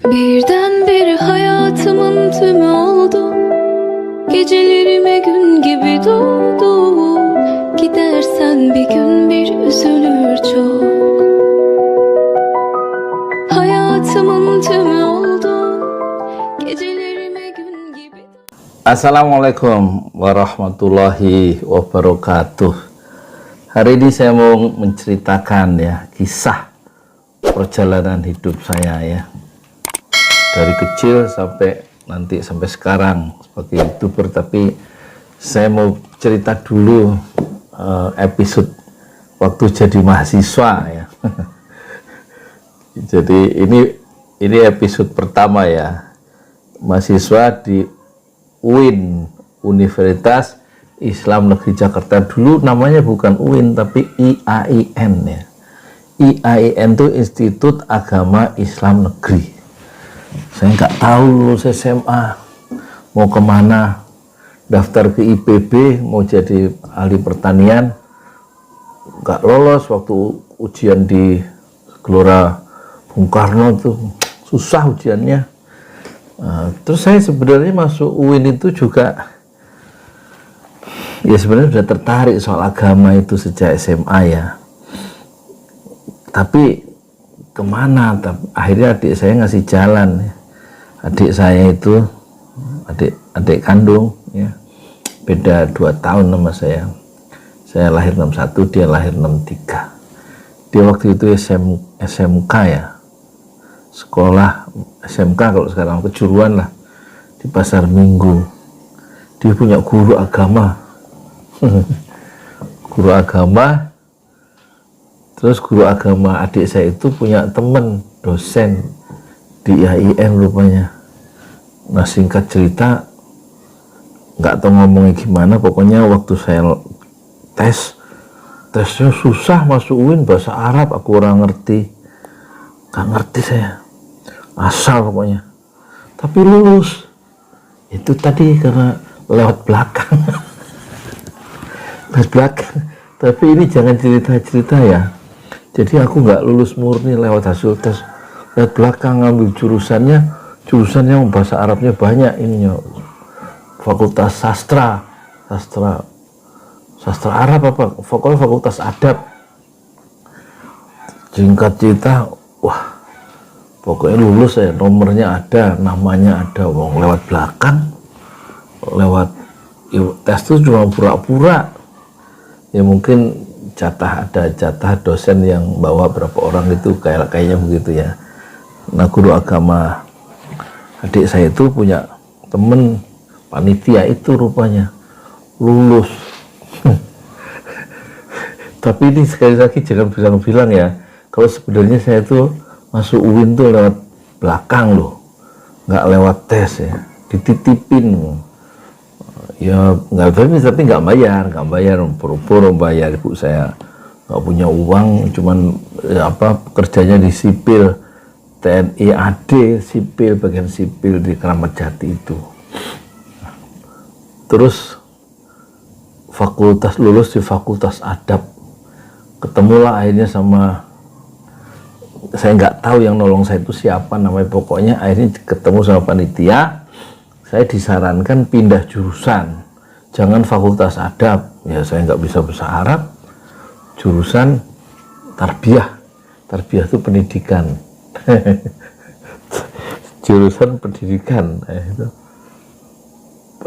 Birdenbire hayatımın tümü oldu. Gecelerime gün gibi doğdu. Gidersen bir gün bir üzülür çok. Hayatımın tümü oldu. Gecelerime gün gibi. Assalamualaikum warahmatullahi wabarakatuh. Hari ini saya mau menceritakan ya kisah perjalanan hidup saya ya, dari kecil sampai sekarang sebagai YouTuber. Tapi saya mau cerita dulu episode waktu jadi mahasiswa ya. Jadi ini episode pertama ya, mahasiswa di UIN, Universitas Islam Negeri Jakarta. Dulu namanya bukan UIN tapi IAIN ya. IAIN itu Institut Agama Islam Negeri. Saya nggak tahu lulus SMA mau kemana, daftar ke IPB mau jadi ahli pertanian, nggak lolos waktu ujian di Gelora Bung Karno, tuh susah ujiannya. Terus saya sebenarnya masuk UIN itu juga ya sebenarnya sudah tertarik soal agama itu sejak SMA ya, tapi kemana? Akhirnya adik saya ngasih jalan. Adik saya itu adik kandung ya, beda 2 tahun sama saya. Saya lahir 61, dia lahir 63. Dia waktu itu SMK ya, sekolah SMK kalau sekarang kejuruan lah, di Pasar Minggu. Dia punya guru agama. Guru agama. Terus guru agama adik saya itu punya temen dosen di IAIN rupanya. Nah singkat cerita, nggak tahu ngomongnya gimana, pokoknya waktu saya tesnya susah masuk UIN, bahasa Arab aku kurang ngerti, nggak ngerti saya, asal pokoknya. Tapi lulus. Itu tadi karena lewat belakang. Lewat belakang. Tapi ini jangan cerita-cerita ya. Jadi aku nggak lulus murni lewat hasil tes, lewat belakang ngambil jurusan yang bahasa Arabnya banyak ininya. Fakultas sastra Arab apa? Fakultas adab. Singkat cerita, wah, pokoknya lulus ya, nomornya ada, namanya ada, lewat belakang, lewat tes itu cuma pura-pura. Ya mungkin ada jatah dosen yang bawa berapa orang itu, kayaknya begitu ya. Nah guru agama adik saya itu punya temen panitia itu rupanya lulus. Tapi ini sekali lagi jangan bilang ya, kalau sebenarnya saya itu masuk UIN tuh lewat belakang loh, nggak lewat tes ya, dititipin. Ya nggak, tapi nggak bayar, pura-pura bayar. Ibu saya nggak punya uang, cuman kerjanya di sipil TNI AD, sipil, bagian sipil di Keramat Jati itu. Terus lulus di fakultas adab, ketemulah akhirnya sama, saya nggak tahu yang nolong saya itu siapa namanya, pokoknya akhirnya ketemu sama panitia. Saya disarankan pindah jurusan, jangan fakultas adab. Ya saya nggak bisa bahasa Arab, jurusan tarbiyah itu pendidikan. Jurusan pendidikan itu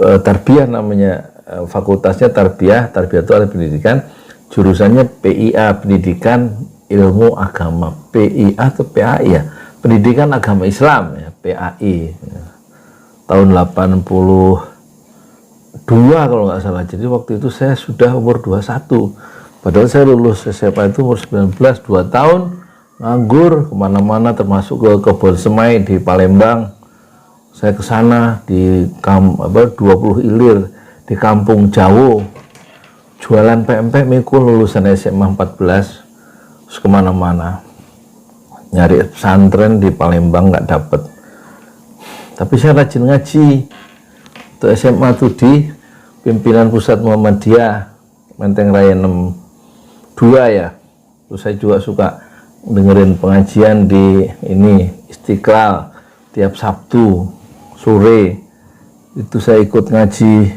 tarbiyah namanya, fakultasnya tarbiyah itu ada pendidikan, jurusannya PIA, pendidikan ilmu agama. PIA atau PAI ya, pendidikan agama Islam ya, PAI ya. Tahun 82 kalau nggak salah. Jadi waktu itu saya sudah umur 21, padahal saya lulus SMA itu umur 19, 2 tahun nganggur kemana-mana, termasuk ke Kebon Semai di Palembang. Saya ke sana di 20 Ilir di Kampung Jawo, jualan pempek mikul, lulusan SMA 14. Terus kemana-mana nyari pesantren di Palembang nggak dapet. Tapi saya rajin ngaji. Untuk SMA tuh di pimpinan pusat Muhammadiyah Menteng Raya 62 ya. Terus saya juga suka dengerin pengajian di ini Istiqlal tiap Sabtu sore itu saya ikut ngaji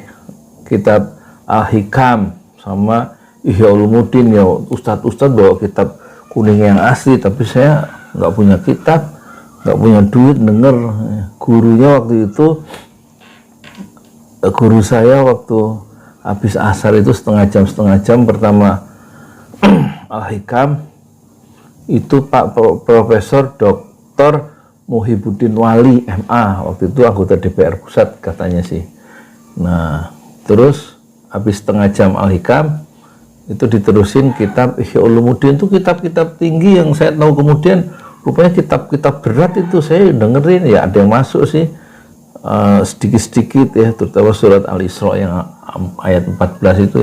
kitab Al-Hikam sama Ihya Ulumuddin. Ya ustadz bawa kitab kuning yang asli, tapi saya nggak punya kitab, nggak punya duit denger. Gurunya waktu itu, guru saya waktu habis asar itu setengah jam pertama Al-Hikam itu Pak Profesor Dr. Muhyiddin Wali MA, waktu itu anggota DPR Pusat katanya sih. Nah terus habis setengah jam Al-Hikam itu diterusin kitab Ihya Ulumuddin. Itu kitab-kitab tinggi yang saya tahu, kemudian rupanya kitab-kitab berat itu saya dengerin, ya ada yang masuk sih sedikit-sedikit ya, terutama surat Al-Isra yang ayat 14 itu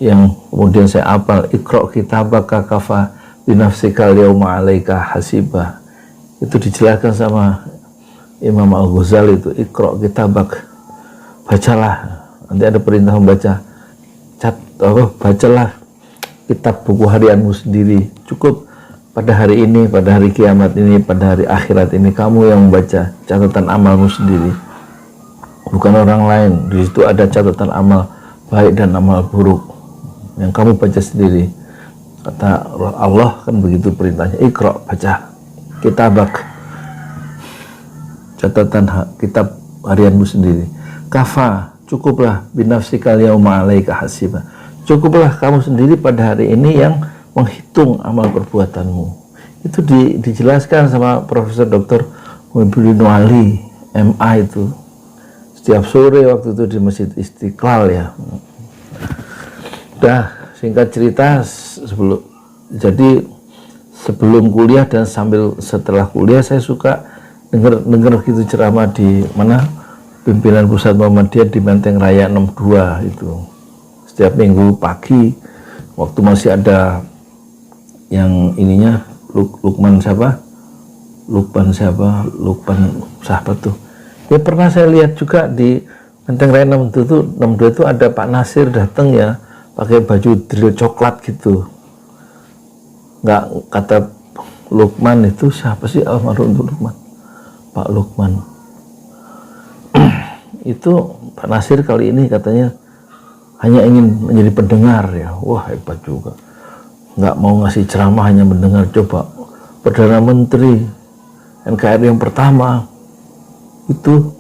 yang kemudian saya hafal, Iqra kitabaka kafa binafsika al-yawma 'alaika hasiba. Itu dijelaskan sama Imam Al-Ghazali itu, Iqra kitabak, bacalah. Nanti ada perintah membaca, bacalah kitab buku harianmu sendiri. Cukup pada hari ini, pada hari kiamat ini, pada hari akhirat ini kamu yang membaca catatan amalmu sendiri, bukan orang lain. Di situ ada catatan amal baik dan amal buruk yang kamu baca sendiri. Kata Allah kan begitu perintahnya, Iqra, baca kitabak, catatan kitab harianmu sendiri. Kafa, cukuplah, binafsikal yauma 'alaika hasiba, cukuplah kamu sendiri pada hari ini yang menghitung amal perbuatanmu. Itu dijelaskan sama Profesor Dr. Muhyiddin Wali MA itu setiap sore waktu itu di Masjid Istiqlal ya. Dah singkat cerita, sebelum kuliah dan setelah kuliah saya suka denger gitu ceramah di mana pimpinan pusat Muhammadiyah di Menteng Raya 62 itu setiap minggu pagi, waktu masih ada yang ininya Lukman siapa tuh ya, pernah saya lihat juga di Menteng Raya 62 itu ada Pak Nasir datang ya pakai baju drill coklat gitu. Nggak, kata Lukman itu siapa sih almarhum Lukman, Pak Lukman itu Pak Nasir kali ini katanya hanya ingin menjadi pendengar ya. Wah hebat juga, nggak mau ngasih ceramah, hanya mendengar. Coba Perdana Menteri NKRI yang pertama itu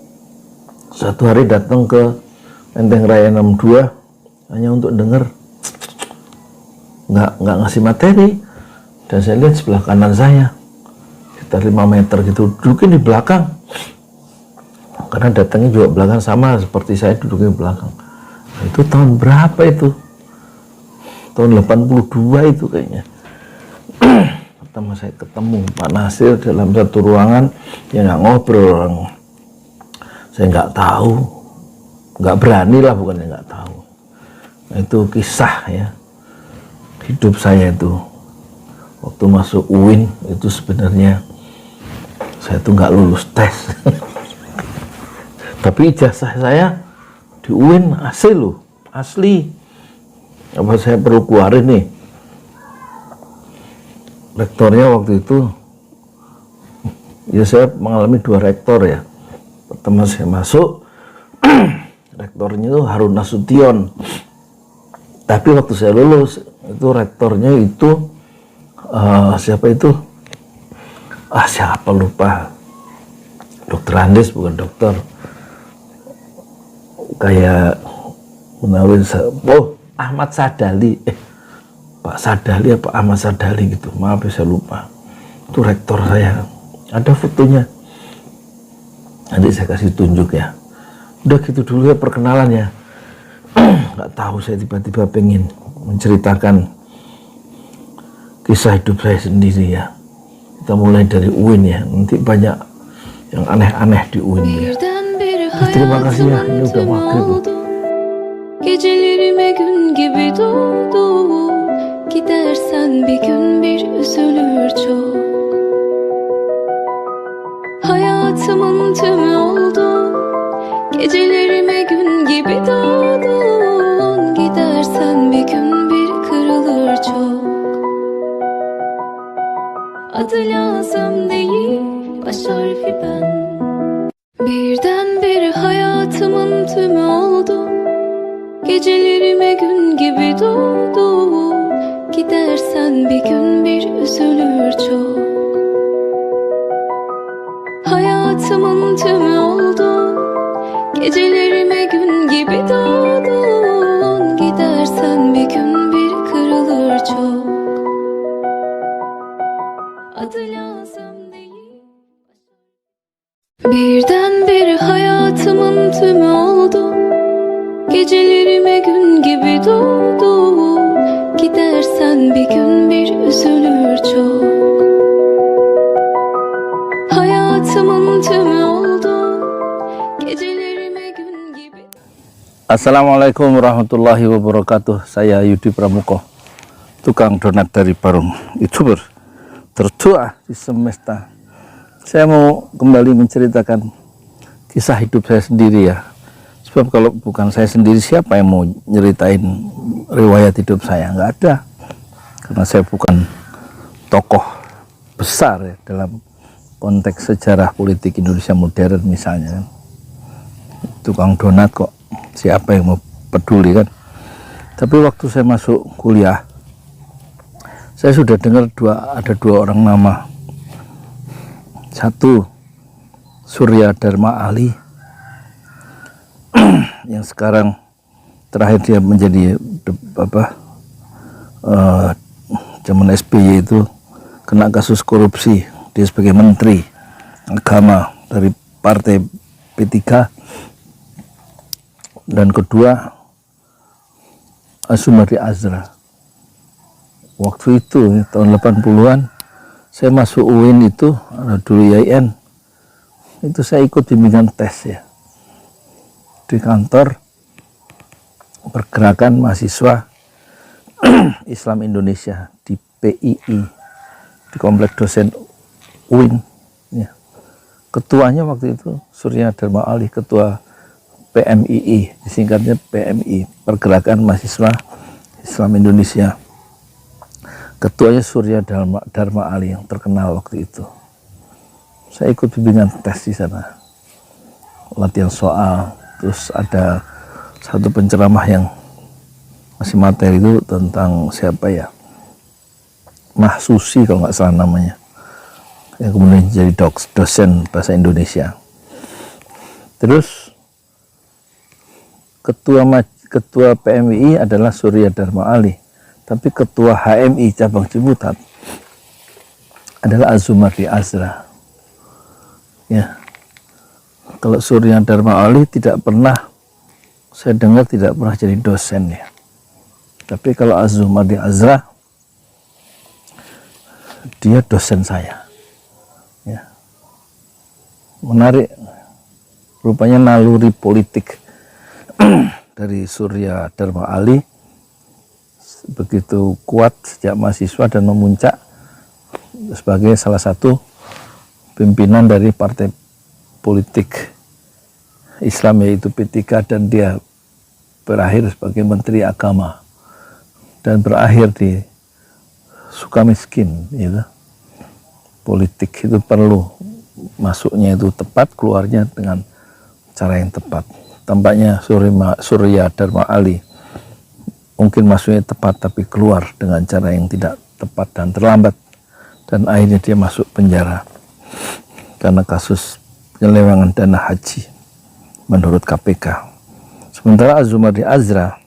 satu hari datang ke Menteng Raya 62 hanya untuk dengar, nggak ngasih materi. Dan saya lihat sebelah kanan saya sekitar 5 meter gitu, duduknya di belakang, karena datangnya juga belakang sama seperti saya duduknya di belakang. Nah, itu tahun berapa itu? Tahun 82 itu kayaknya. Pertama saya ketemu Pak Nasir dalam satu ruangan, ya nggak ngobrol orang. Saya nggak tahu, nggak berani lah, bukannya nggak tahu. Nah, itu kisah ya hidup saya itu. Waktu masuk UIN itu sebenarnya saya tuh nggak lulus tes. Tapi ijazah saya di UIN asli loh, asli. Apa saya perlu keluarin nih? Rektornya waktu itu, ya saya mengalami 2 rektor ya. Pertama saya masuk, rektornya itu Harun Nasution. Tapi waktu saya lulus, itu rektornya itu, siapa itu? Siapa lupa. Dokter Andes, bukan dokter. Kayak Munawir, Ahmad Sadali, Pak Sadali apa Ahmad Sadali gitu, maaf ya saya lupa. Itu rektor saya, ada fotonya, nanti saya kasih tunjuk ya. Udah gitu dulu ya perkenalan ya. Nggak tahu, saya tiba-tiba pengen menceritakan kisah hidup saya sendiri ya. Kita mulai dari UIN ya, nanti banyak yang aneh-aneh di UIN ya. Terima kasih ya, ini udah maghrib loh. Gecelerime gün gibi doğdu. Gidersen bir gün bir üzülür çok. Hayatımın tümü oldu. Gecelerime gün gibi doğdun. Gidersen bir gün bir kırılır çok. Adı lazım değil baş harfi ben. Birdenbire hayatımın tümü oldu. Gecelerime gün gibi doğdu. Gidersen bir gün bir üzülür çok. Hayatımın tümü oldu. Gecelerime gün gibi doğdun. Gidersen bir gün bir kırılır çok. Adı lazım değil. Birdenbire hayatımın tümü oldu. Gecelerime gün gibi doğdun. Gidersen bir gün bir üzülür çok. Hayatımın tümü oldu. Gecelerime gün gibi. Assalamualaikum warahmatullahi wabarakatuh. Saya Yudi Pramuko, tukang donat dari Parung, YouTuber tertua di semesta. Saya mau kembali menceritakan kisah hidup saya sendiri ya. Sebab kalau bukan saya sendiri, siapa yang mau nyeritain riwayat hidup saya? Nggak ada. Karena saya bukan tokoh besar ya, dalam konteks sejarah politik Indonesia modern misalnya kan. Tukang donat kok, siapa yang mau peduli kan. Tapi waktu saya masuk kuliah, saya sudah dengar ada dua orang nama. Satu Surya Dharma Ali, yang sekarang terakhir dia menjadi zaman SBY itu kena kasus korupsi, dia sebagai menteri agama dari partai P3. Dan kedua Azumari Azra. Waktu itu tahun 80-an saya masuk UIN itu, dulu IAIN, itu saya ikut bimbingan tes ya di kantor Pergerakan Mahasiswa Islam Indonesia di PII, di komplek dosen UIN ya. Ketuanya waktu itu Surya Dharma Ali, ketua PMII, disingkatnya PMI, Pergerakan Mahasiswa Islam Indonesia. Ketuanya Surya Dharma Ali yang terkenal waktu itu. Saya ikut bimbingan tes di sana, latihan soal. Terus ada satu penceramah yang masih materi itu tentang siapa ya, Mahsusi kalau nggak salah namanya, yang kemudian jadi dosen bahasa Indonesia. Terus ketua PMI adalah Surya Dharma Ali, tapi ketua HMI cabang Ciputat adalah Azumari Azra ya. Kalau Surya Dharma Ali tidak pernah, saya dengar tidak pernah jadi dosen ya. Tapi kalau Azumari Azra, dia dosen saya ya. Menarik, rupanya naluri politik dari Surya Dharma Ali begitu kuat sejak mahasiswa dan memuncak sebagai salah satu pimpinan dari partai politik Islam yaitu P3, dan dia berakhir sebagai Menteri Agama dan berakhir di Sukamiskin gitu. Politik itu perlu masuknya itu tepat, keluarnya dengan cara yang tepat. Tampaknya Surya Dharma Ali mungkin masuknya tepat tapi keluar dengan cara yang tidak tepat dan terlambat, dan akhirnya dia masuk penjara karena kasus penyelewengan dana haji menurut KPK. Sementara Azumari Azra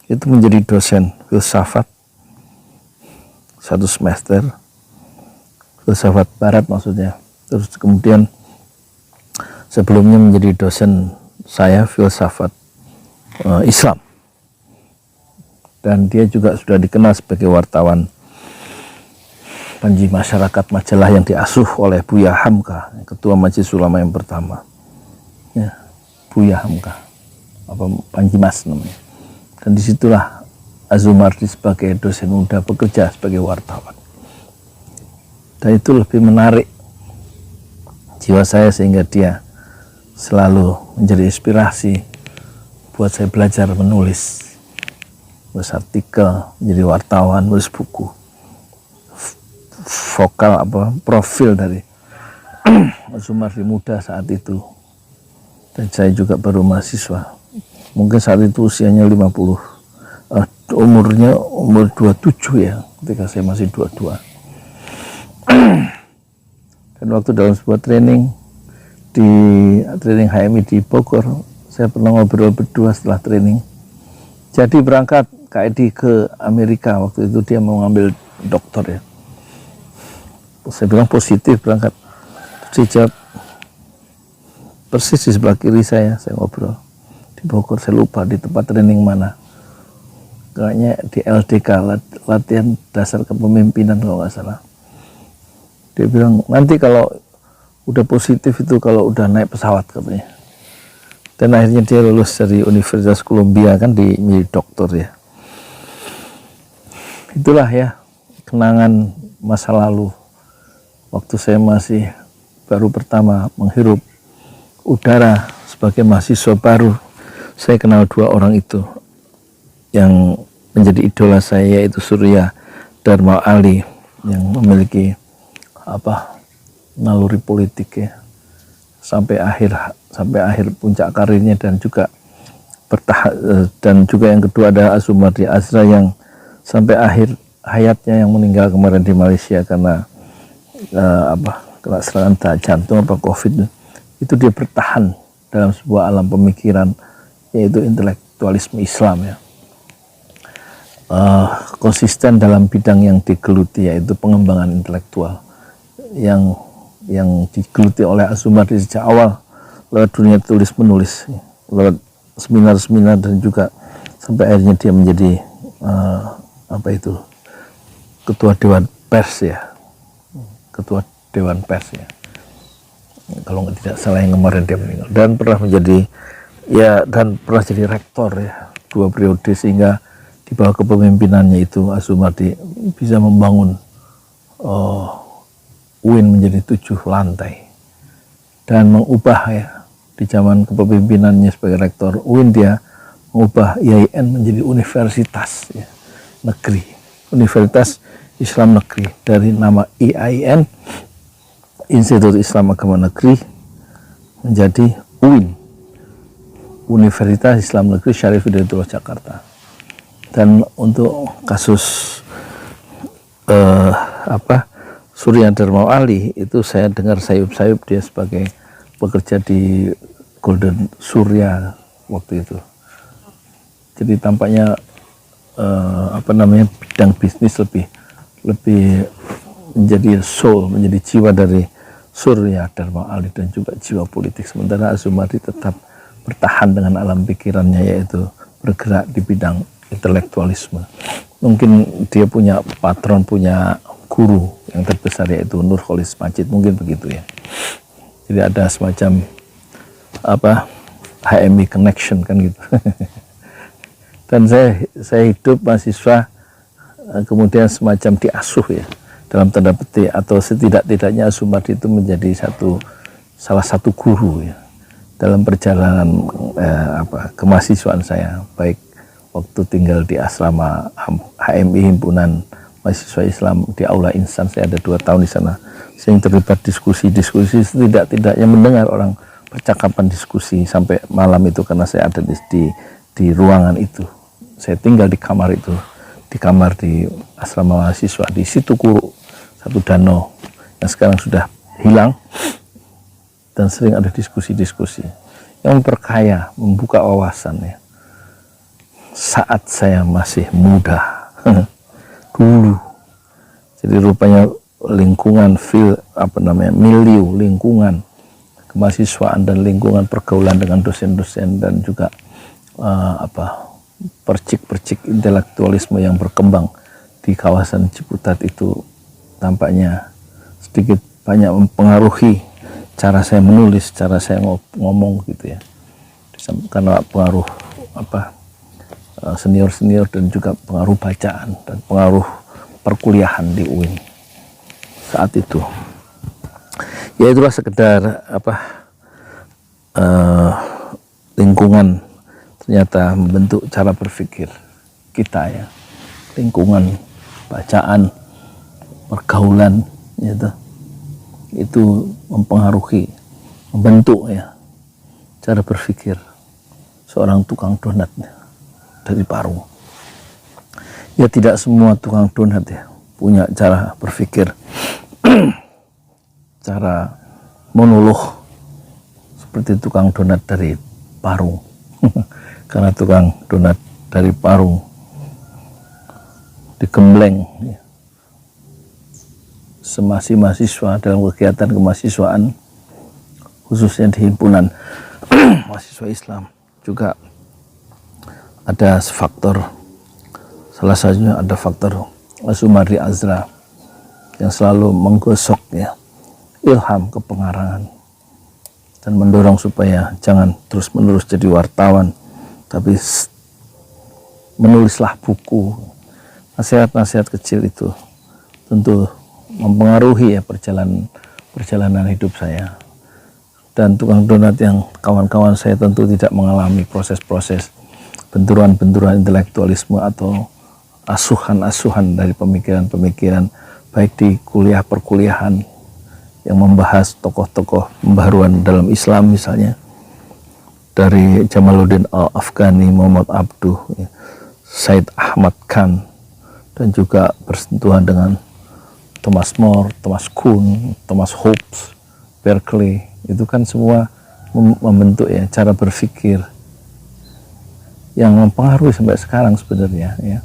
itu menjadi dosen filsafat 1 semester, filsafat barat maksudnya. Terus kemudian sebelumnya menjadi dosen saya filsafat Islam, dan dia juga sudah dikenal sebagai wartawan Panji Masyarakat, majalah yang diasuh oleh Buya Hamka, ketua Majelis Ulama yang pertama ya, Buya Hamka, apa Panji Mas namanya. Dan disitulah Azumardi sebagai dosen muda bekerja sebagai wartawan, dan itu lebih menarik jiwa saya sehingga dia selalu menjadi inspirasi buat saya belajar menulis, menulis artikel, menjadi wartawan, menulis buku. Vokal profil dari Sumardi muda saat itu, dan saya juga baru mahasiswa. Mungkin saat itu usianya 50, umurnya umur 27 ya, ketika saya masih 22. Dan waktu dalam sebuah training HMI di Bogor, saya pernah ngobrol berdua setelah training. Jadi berangkat Kak Edi ke Amerika, waktu itu dia mau ngambil doktor ya. Saya bilang positif berangkat. Dia jawab, persis di sebelah kiri saya ngobrol di Bogor, saya lupa di tempat training mana, kayaknya di LDK, latihan dasar kepemimpinan kalau nggak salah. Dia bilang nanti kalau udah positif itu kalau udah naik pesawat katanya. Dan akhirnya dia lulus dari Universitas Columbia kan, di doktor ya. Itulah ya kenangan masa lalu waktu saya masih baru pertama menghirup udara sebagai mahasiswa baru. Saya kenal dua orang itu yang menjadi idola saya, yaitu Surya Dharma Ali yang memiliki naluri politik ya sampai akhir puncak karirnya, dan juga dan juga yang kedua ada Sumardi Azra yang sampai akhir hayatnya, yang meninggal kemarin di Malaysia karena kena serangan jantung COVID. Itu dia bertahan dalam sebuah alam pemikiran, yaitu intelektualisme Islam ya. Konsisten dalam bidang yang digeluti, yaitu pengembangan intelektual yang digeluti oleh Sumardi sejak awal lewat dunia tulis menulis, lewat seminar-seminar, dan juga sampai akhirnya dia menjadi ketua Dewan Pers ya, ketua Dewan Pers ya, kalau tidak salah yang kemarin dia meninggal. Dan pernah jadi rektor ya 2 periode, sehingga di bawah kepemimpinannya itu Sumardi bisa membangun UIN menjadi 7 lantai dan mengubah ya, di zaman kepemimpinannya sebagai rektor UIN dia mengubah IAIN menjadi universitas ya, negeri, Universitas Islam Negeri, dari nama IAIN, Institut Islam Agama Negeri, menjadi UIN, Universitas Islam Negeri Syarif Hidayatullah Jakarta. Dan untuk kasus Surya Dharma Ali itu saya dengar sayup-sayup dia sebagai bekerja di Golden Surya waktu itu. Jadi tampaknya bidang bisnis lebih menjadi soul, menjadi jiwa dari Surya Dharma Ali, dan juga jiwa politik. Sementara Sumardi tetap bertahan dengan alam pikirannya, yaitu bergerak di bidang intelektualisme. Mungkin dia punya patron, punya guru yang terbesar, yaitu Nurholis Majid, mungkin begitu ya. Jadi ada semacam HMI connection kan gitu. Dan saya hidup mahasiswa kemudian semacam diasuh ya, dalam tanda petik, atau setidak-tidaknya Sumardi itu menjadi salah satu guru ya dalam perjalanan kemahasiswaan saya, baik waktu tinggal di asrama HMI, Himpunan Mahasiswa Islam di Aula Insan, saya ada 2 tahun di sana. Saya terlibat diskusi-diskusi, setidak-tidaknya mendengar orang percakapan diskusi sampai malam itu, karena saya ada di ruangan itu. Saya tinggal di kamar itu, di asrama mahasiswa di Situkuru, satu danau yang sekarang sudah hilang, dan sering ada diskusi-diskusi yang memperkaya, membuka wawasan ya. Saat saya masih muda dulu, jadi rupanya lingkungan milieu lingkungan kemahasiswaan dan lingkungan pergaulan dengan dosen-dosen, dan juga percik-percik intelektualisme yang berkembang di kawasan Ciputat itu tampaknya sedikit banyak mempengaruhi cara saya menulis, cara saya ngomong gitu ya, karena pengaruh senior-senior, dan juga pengaruh bacaan dan pengaruh perkuliahan di UIN saat itu. Ya itulah sekedar lingkungan ternyata membentuk cara berpikir kita ya, lingkungan, bacaan, pergaulan gitu. itu mempengaruhi, membentuk ya cara berpikir seorang tukang donat dari Parung. Ya tidak semua tukang donat ya punya cara berpikir, cara menuluh seperti tukang donat dari Parung. Karena tukang donat dari Parung digembleng ya, semasi mahasiswa dalam kegiatan kemahasiswaan, khususnya di himpunan mahasiswa Islam, juga ada faktor, salah satunya ada faktor Sumardi Azra yang selalu menggosok ya ilham kepengarangan dan mendorong supaya jangan terus menerus jadi wartawan, tapi menulislah buku. Nasihat-nasihat kecil itu tentu mempengaruhi ya perjalanan hidup saya. Dan tukang donat yang kawan-kawan saya tentu tidak mengalami proses-proses benturan-benturan intelektualisme atau asuhan-asuhan dari pemikiran-pemikiran baik di kuliah perkuliahan yang membahas tokoh-tokoh pembaharuan dalam Islam misalnya, dari Jamaluddin Al-Afghani, Muhammad Abduh, Said Ahmad Khan, dan juga bersentuhan dengan Thomas More, Thomas Kuhn, Thomas Hobbes, Berkeley. Itu kan semua membentuk ya cara berpikir yang mempengaruhi sampai sekarang sebenarnya ya.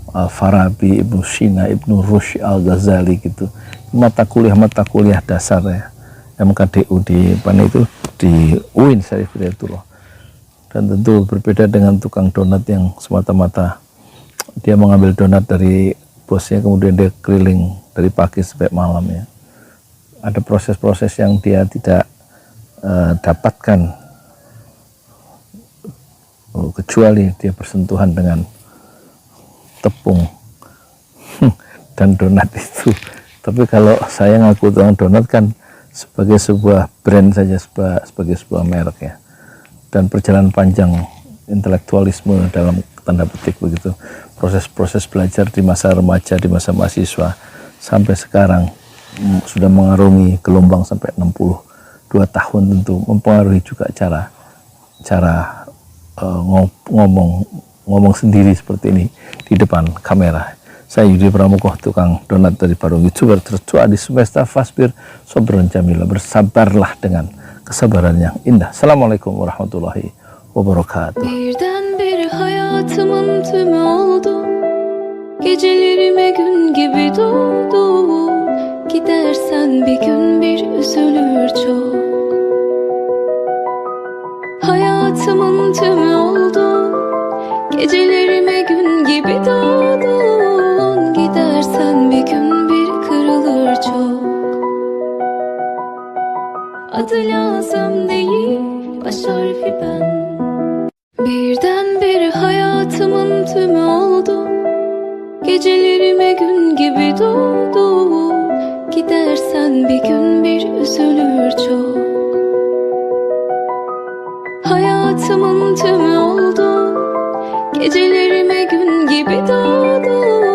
Al-Farabi, Ibnu Sina, Ibnu Rushd, Al-Ghazali gitu. Mata kuliah dasar ya. MKDU di mana itu di UIN Syarif Hidayatullah. Dan tentu berbeda dengan tukang donat yang semata-mata dia mengambil donat dari bosnya, kemudian dia keliling dari pagi sampai malam ya. Ada proses-proses yang dia tidak dapatkan kecuali dia bersentuhan dengan tepung dan donat itu. Tapi kalau saya ngaku tukang donat kan sebagai sebuah brand saja, sebagai sebuah merek ya. Dan perjalanan panjang intelektualisme dalam tanda petik begitu, proses-proses belajar di masa remaja, di masa mahasiswa sampai sekarang sudah mengarungi gelombang sampai 62 tahun, tentu mempengaruhi juga cara ngomong sendiri seperti ini di depan kamera. Saya Yudi Pramuko, tukang donat dari Parung, YouTuber tertua di semesta Fasbir Sobron Jamila. Bersabarlah dengan kesabaran yang indah. Assalamualaikum warahmatullahi wabarakatuh. Birdenbire hayatımın tümü oldu. Gecelerime gün gibi doğdu. Gidersen bir gün bir üzülür çok. Hayatımın tümü oldu. Gecelerime gün gibi doğdun. Gidersen bir gün bir kırılır çok. Adı lazım değil, baş harfi ben. Birdenbire hayatımın tümü oldu. Gecelerime gün gibi doğdu. Gidersen bir gün bir üzülür çok. Hayatımın tümü oldu. Gecelerime gün gibi doğdu.